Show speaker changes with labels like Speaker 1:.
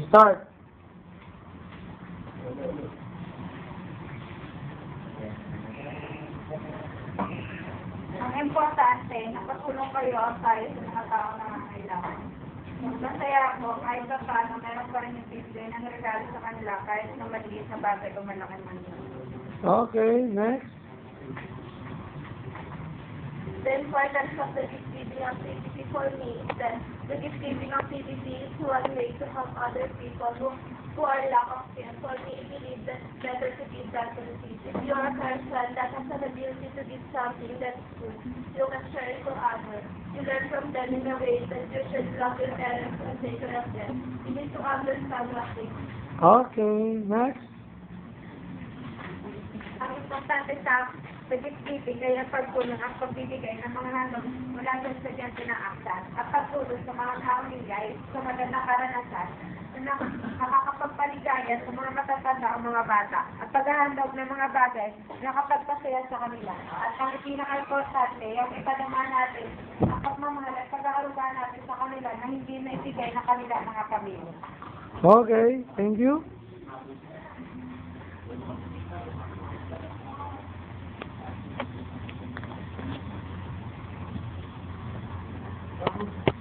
Speaker 1: Start.
Speaker 2: Ang importante, nakatulong kayo tayo sa mga tao na nangangailangan. Masaya ako kahit pa paano meron pa rin yung bibigay ng regalo sa kanila kahit na maliit na bagay o malaki man yun.
Speaker 1: Okay, next.
Speaker 2: The importance of the gift giving of CTC for me is that the gift giving of CTC is one way to help other people who are lack of care. For me, I believe that it's better to give than to receive. If you are a person that has an ability to give something that's good, you can share it to others. You learn from them in a way that you should love your parents and take care of them. You need to understand what they do.
Speaker 1: Okay, next.
Speaker 2: Ang importante sa pag-ibig ay ang pagtulong at pagbibigay ng mga handog mula sa estudyante ng aksan at pagtulong sa mga kaunigay sa magandang karanasan na nakakapagpaligaya sa mga matatanda o mga bata at paghahandog ng mga bagay na nakapagpasaya sa kanila. At ang pinaka-importante, yung ipadama natin ang pagmamahal at pag-aaruga natin sa kanila na hindi na ibigay ng kanila mga pamilya.
Speaker 1: Okay, thank you.